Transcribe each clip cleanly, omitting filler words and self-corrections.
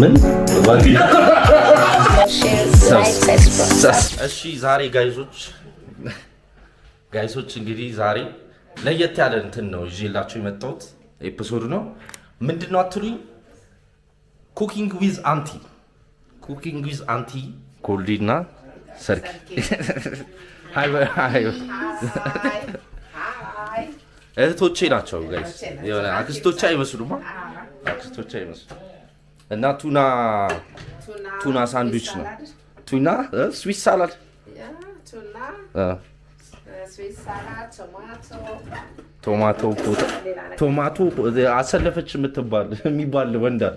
ምን እሺ ዛሬ ጋይሶች እንግዲህ ዛሬ ለየት ያለ እንትን ነው ይዤላችሁ የመጣሁት ኤፒሶድ ነው ምንድነው አትሉኝ ኩኪንግ ዊዝ አንቲ ኮልዲና ሰርክ ሃይ እህቶቼ ናቸው ጋይስ የሆነ አክስቶቼ አይመስሉማ እና ቱና ሳንድዊች ነው ቱና ስዊስ ሳላድ ስዊስ ሳላድ ቶማቶ አሰለፈች የሚባል ወንድ አለ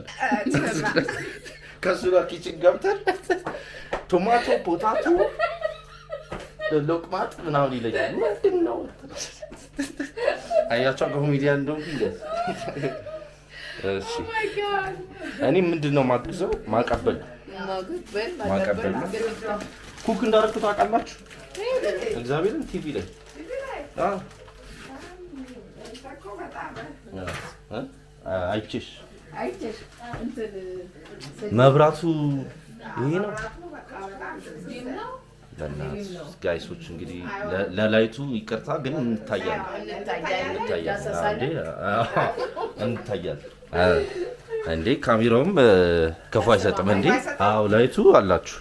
ከሱ ጋር ኪችን ገብተን ቶማቶ ፖታቶ ሎቅማጥ ምናምን ይለኛል ምንድን ነው አያቸው ኮሜዲያን እንደሆንኩ ይለስ እሺ እኔ ምንድነው ማግዘው ማቀበል ኩክ እንዳደረኩት ታውቃላችሁ እግዚአብሔርን ቲቪ ላይ አይቼሽ መብራቱ ይሄ ነው ጋይሶች እንግዲህ ለላይቱ ይቅርታ ግን እንታያለን እንዴ ካሜራውም ከፋ አይሰጥም እንዴ አው ላይቱ አላችሁ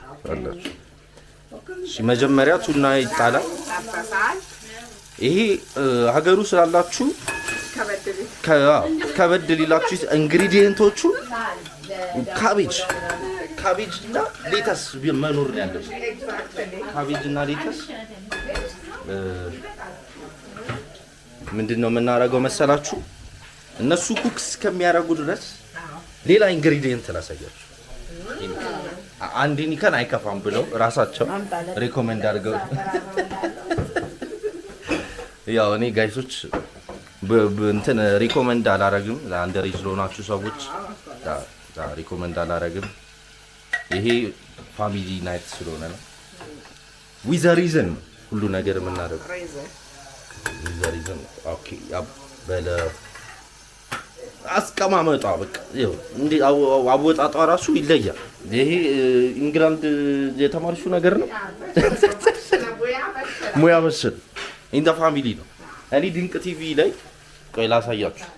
እሺ መጀመሪያ ቱና ይጣላል ይሄ ሀገሩ ስላላችሁ ከበድ ሊላችሁ ኢንግሪዲየንቶቹ ካቤጅ እና ሌተስ መኖር ነው ያለው ካቤጅ እና ሌተስ ምንድነው የምናደርገው መሰላችሁ እነሱ ኩክስ ከሚያደርጉ ድረስ ሌላ ኢንግሪዲየንት ላሳያችሁ አንዴን ይከን አይከፋም ብለው ራሳቸው ሪኮመንድ አድርገው ያው እኔ ጋይሶች እንትን ሪኮመንድ አላረግም ለአንደር ይዝሎናችሁ ሰዎች ሪኮመንድ አላረግም ይሄ ፋሚሊ ናይት ስለሆነ ነው ዊዝ ሪዝን ሁሉ ነገር የምናደርገው ዊዝ ሪዝን ኦኬ በለ አስቀማመጣ በቃ ይኸው እንዴ አወጣጣ ራሱ ይለያል ይሄ ኢንግላንድ የተማርሽው ነገር ነው ሙያ መሰል ኢን ዘ ፋሚሊ ነው እኔ ድንቅ ቲቪ ላይ ቆይ ላሳያችሁ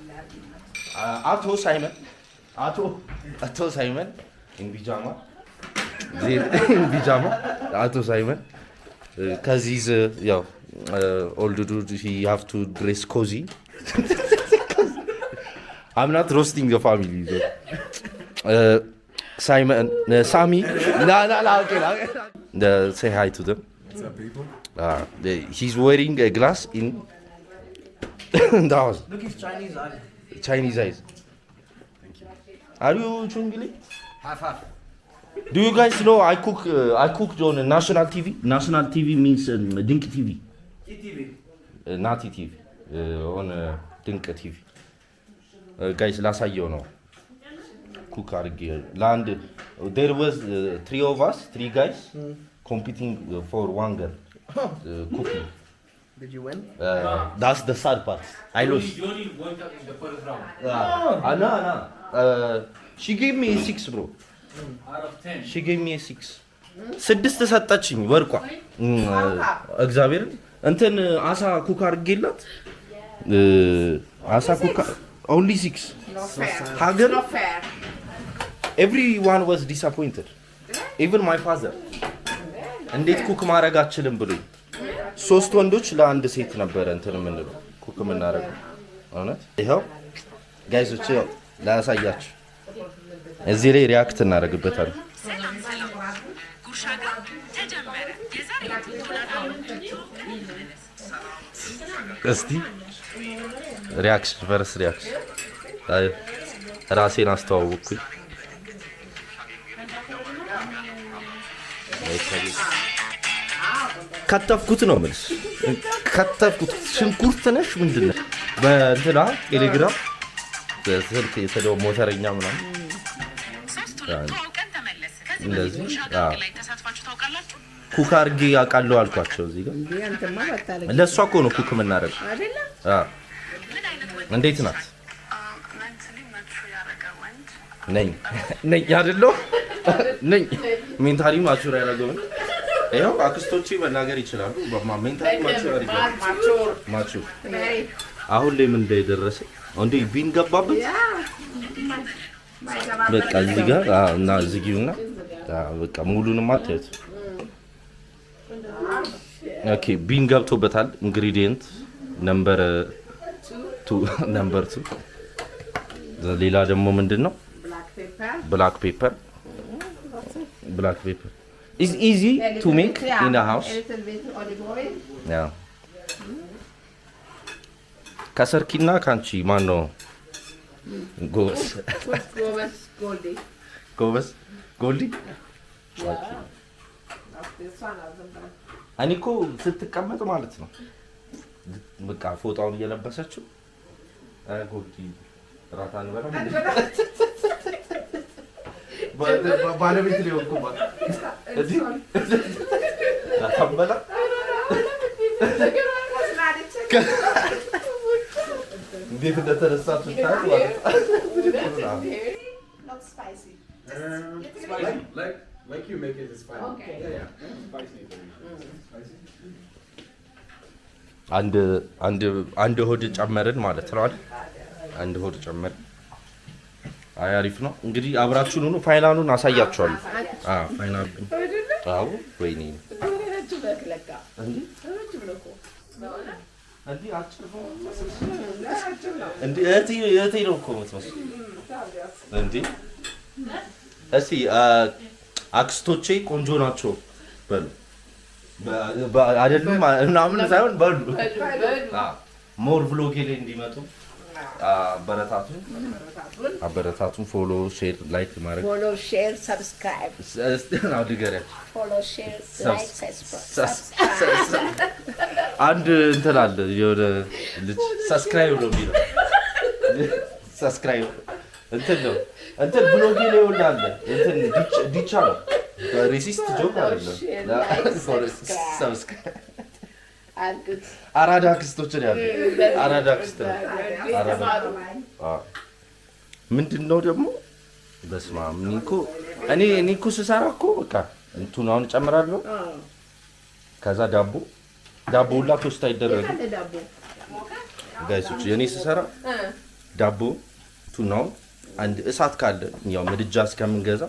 አቶ ሳይመን ኢን ቢጃማ አቶ ሳይመን ከዚህ ያው ኦልድ ዱድ ሂ ሃቭ ቱ ድሬስ ኮዚ I'm not roasting the family though. Sami, no, okay. Say hi to them. What's up, people? He's wearing a glass in the house. Look, his Chinese eyes. Thank you. Are you Chungili? half. Do you guys know I cooked on national TV? National TV means Dink TV. ETV. Not ETV. On Dink TV. Guys, ላሳየው ነው ኩክ አድርጌ ለአንድ there was three guys competing for one girl cooking. Did you win? That's the sad part. I lost. You only went up in the first round. No. She gave me a 6 bro. Out of 10. She gave me a 6. 6 ሰጠችኝ ወርቋ እግዚአብሔር እንትን አሳ ኩክ አድርጌላት አሳ ኩክ only 6. No fair. Hagen? No fair. Everyone was disappointed. Even my father. እንዴት ኩክ ማድረግ አችልም ብሎኝ 3 ወንዶች ለአንድ ሴት ነበር እንትን ምንለው ኩክ ምናረጋው እውነት ይሄው ጋይሶች ያው ላሳያችሁ እዚህ ላይ ሪአክት እናደርግበታለን ጉርሻ ጋር ተጀመረ የዛሬ እስቲ ሪአክሽን ፈርስ ሪአክሽን ራሴን አስተዋወቅኩኝ ከተፍኩት ነው ማለት ከተፍኩት ሽንኩርት ነሽ ምንድነው በእንትና ቴሌግራም በስልክ የተደው ሞተረኛ ምናምን እንደዚህ ኩክ አድርጌ አውቃለሁ አልኳቸው እዚህ ጋር ለእሷ እኮ ነው ኩክ የምናደርገው አይደለ እንዴት ናት ነኝ አይደለሁ ነኝ ሜንታሊ ማቹር ያደረገውን ይኸው አክስቶቼ መናገር ይችላሉ። ሜንታሊ ማቹር አሁን ላይ ምን እንደደረሰ እንዴ ቢን ገባበት በቃ እዚህ ጋር እና ዝጊውና በቃ ሙሉንም አትያት። ኦኬ ቢን ገብቶበታል። ኢንግሪዲየንት ነምበር 2 ሌላ ደግሞ ምንድነው? ብላክ ፔፐር is easy to make in a house. Yeah. ከሰርኪና ካንቺ ማን ነው ጎበዝ? ጎልዲ እኔ እኮ ስትቀመጥ ማለት ነው በቃ ፎጣውን እየለበሰችው ጎልዲ ራታን በረም ባለቤት ሊሆን እኮ ማለት እዚህ ታበላ እንዴት እንደተነሳችሁ ታውቁ ማለት Not spicy. Like you make it is fine. Okay. Yeah. Spicy. Spicy. አንድ ሆድ ጨመርን ማለት ነው አይደል? አንድ ሆድ ጨመርን። አይ አሪፍ ነው። እንግዲህ አብራችሁን ሁኑ። ፋይናሉን አሳያችኋለሁ። ፋይናሉ አዎ ወይኔ እንዴ አጭር እህቴ ነው እኮ የምትመስለው። እንዴ እስኪ አክስቶቼ ቆንጆ ናቸው በሉ አይደሉም ምናምን ሳይሆን በሉ ሞር ብሎጌ ላይ እንዲመጡ አበረታቱን። ፎሎ ሼር ላይክ ማድረግ ፎሎ ሼር ሰብስክራይብ ነው ድገሪያ ፎሎ ሼር ላይክ ሰብስክራይብ አንድ እንትን አለ የሆነ ልጅ ሰብስክራይብ ነው የሚለው ሰብስክራይብ እንትን ነው እንትን ብሎጌ ላይ ወላለ እንትን ዲቻ ነው ሬሲስት ጆክ አይደለም ሰብስክራይብ አራዳ አክስቶችን ያለ አራዳ አክስት ምንድነው ደግሞ በስመ አብ እኔ እኮ ስሰራ እኮ በቃ እንቱን አሁን እጨምራለሁ። ከዛ ዳቦ ሁላ ቶስት አይደረግም ጋይሶች። የኔ ስሰራ ዳቦ ቱናው አንድ እሳት ካለ ያው ምድጃ እስከምንገዛ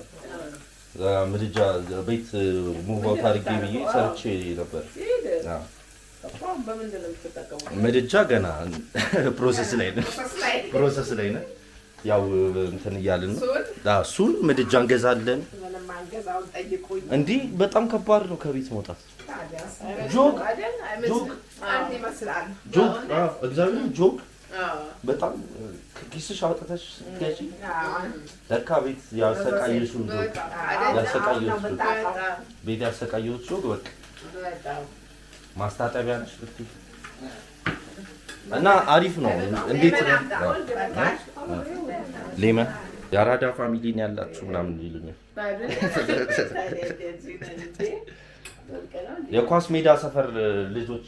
ምድጃ ቤት ሙቭ አውት አድርጌ ብዬ ሰርቼ ነበር። ምድጃ ገና ፕሮሰስ ላይ ነው። ያው እንትን እያልን ነው። እሱን ምድጃ እንገዛለን። እንዲህ በጣም ከባድ ነው ከቤት መውጣት። ጆግ በጣም ኪስሽ አውጥተሽ ስትገዢ ለካ ቤት ያሰቃየሽው ጆግ በቃ ማስታጠቢያ ነሽ ብትይ እና አሪፍ ነው። እንዴት ነው ሌመን የአራዳ ፋሚሊ ነው ያላችሁ ምናምን ይሉኛል። የኳስ ሜዳ ሰፈር ልጆች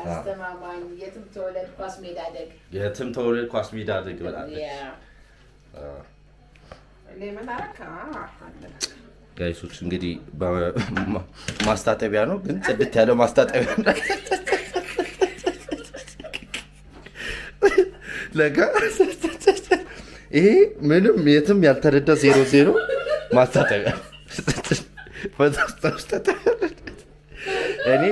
አስተማማኝ የትም ተወለድ ኳስ ሜዳ ደግ ብላለች። ጋይሶች እንግዲህ ማስታጠቢያ ነው ግን ጽድት ያለ ማስታጠቢያ ለጋ ይሄ ምንም የትም ያልተረዳ 00 ማስታጠቢያ እኔ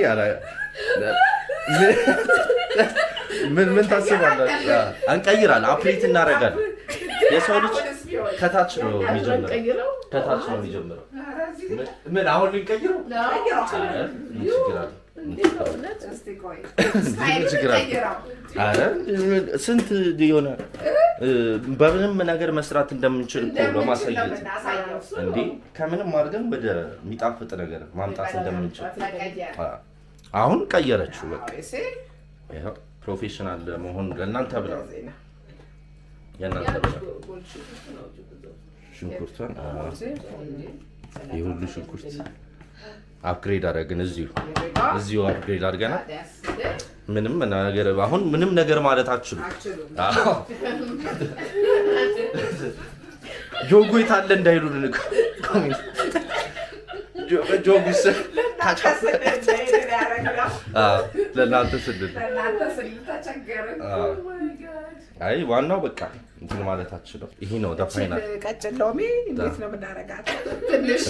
ምን ታስባላችሁ? አንቀይራለን፣ አፕዴት እናደርጋለን። የሰው ልጅ ከታች ነው የሚጀምረው። ምን አሁን ልንቀይረው? ስንት የሆነ በምንም ነገር መስራት እንደምንችል እኮ ለማሳየት እንዴ ከምንም አድርገን ወደ የሚጣፍጥ ነገር ማምጣት እንደምንችል አሁን ቀየረችው። በቃ ይሄው ፕሮፌሽናል መሆን ለእናንተ ብላ ሽንኩርቷን የሁሉ ሽንኩርት አፕግሬድ አደረግን። እዚሁ አፕግሬድ አድርገናል። ምንም ነገር አሁን ምንም ነገር ማለት አትችሉም። ጆጉ የት አለ እንዳይሉን ኮሜንት ጆጉስ ካቻፕ ለእናንተ ስድል አይ ዋናው በቃ እንትን ማለታችን ነው። ይሄ ነው ፋይናል። ቀጭን ሎሚ እንዴት ነው የምናረጋት? ትንሽ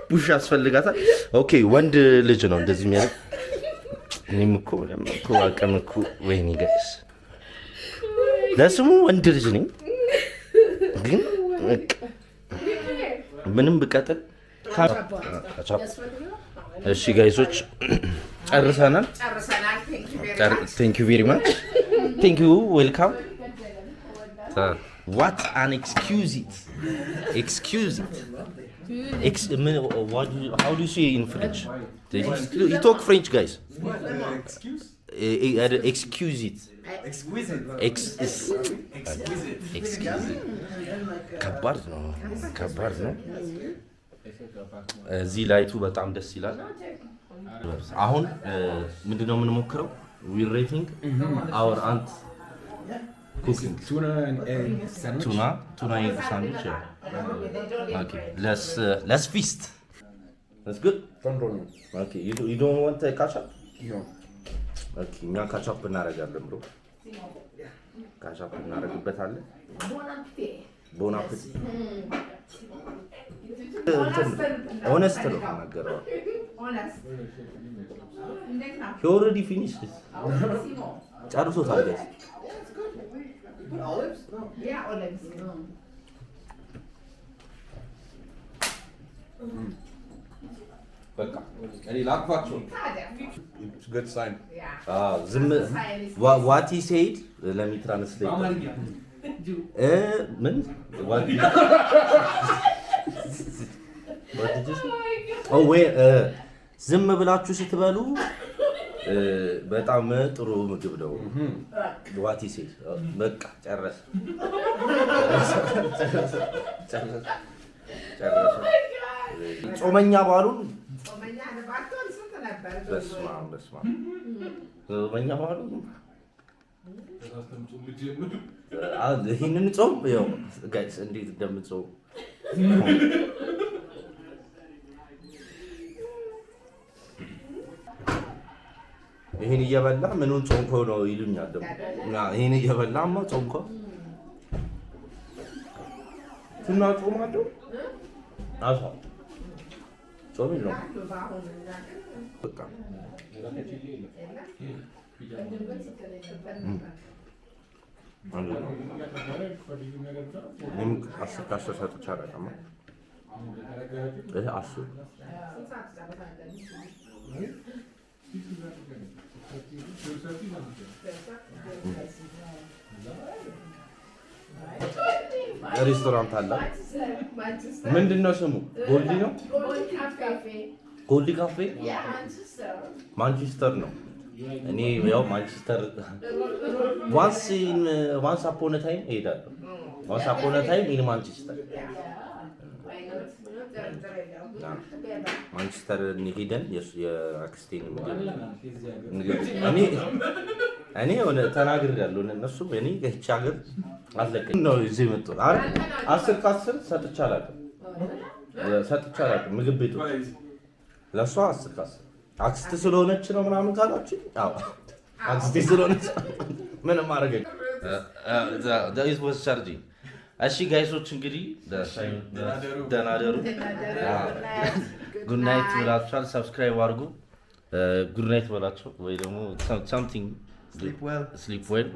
ፑሽ ያስፈልጋታል። ኦኬ ወንድ ልጅ ነው እንደዚህ የሚያደርግ። እኔም እኮ አቅም እኮ ወይኔ ጋይስ ለስሙ ወንድ ልጅ ነኝ፣ ግን ምንም ብቀጥል እሺ ጋይሶች ጨርሰናል። ቴንክ ዩ ቬሪ ማች ቴንክ ዩ ዌልካም። ዋት አን ኤክስኪውዝ ኢት how do you say in French? You talk French guys. Excuse it. Exquisite. ከባድ ነው። እዚህ ላይቱ በጣም ደስ ይላል። አሁን ምንድነው የምንሞክረው? we rating our aunt cooking Tuna and egg sandwich. tuna egg sandwich. Okay, let's feast. That's good. Okay, you don't want ketchup? No. Okay, እኛ ketchup እናደርጋለን ብሎ ketchup እናደርግበታለን። Bon appétit. ሆነስት ነው የምናገረው። He already finished it. ጨርሶታል ጋይስ። በቃ እኔ ላቅፋቸው። It's a good sign. ዝም what he said let me translate. ምን what did you say? Oh wait ዝም ብላችሁ ስትበሉ በጣም ጥሩ ምግብ ነው። what he said በቃ ጨረሰ። ጾመኛ ባሉን በስመ አብ ጾመኛ ባሉን ይህንን ጾም ያው ጋይስ እንዴት እንደምትጾም ይሄን እየበላ ምኑን ጾምኮ ነው ይሉኛል ደግሞ እና ይሄን እየበላማ ጾምኮ ቱና ጾማለሁ አሳ ጾም ነው በቃ እኔም አስር ሰጥቼ አላውቅም። አስር ሬስቶራንት አለ። ምንድን ነው ስሙ? ጎልዲ ነው። ጎልዲ ካፌ ማንቸስተር ነው። እኔ ያው ማንቸስተር ዋንስ አፖን ታይም እሄዳለሁ። ዋንስ አፖን ታይም ኢን ማንቸስተር ማንቸስተር ሄደን የአክስቴን እኔ ሆነ ተናግሬያለሁ። እነሱም እኔ ከቻ ሀገር አለቀኝ ነው እዚህ መጡ። 10 ከ10 ሰጥቼ አላውቅም። ምግብ ቤቱ ለሷ 10 ከ10 አክስት ስለሆነች ነው ምናምን ካላችሁ፣ አዎ አክስቴ ስለሆነች ምንም አደረገኝ። ዳዊት was charging። እሺ ጋይሶች እንግዲህ ደህና ደሩ። ጉድ ናይት ብላችኋል። ሰብስክራይብ አድርጉ። ጉድ ናይት በላቸው ወይ ደግሞ something sleep well።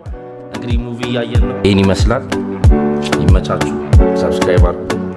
እንግዲህ ሙቪ እያየን ነው። ይሄን ይመስላል። ይመቻችሁ። ሰብስክራይብ አድርጉ።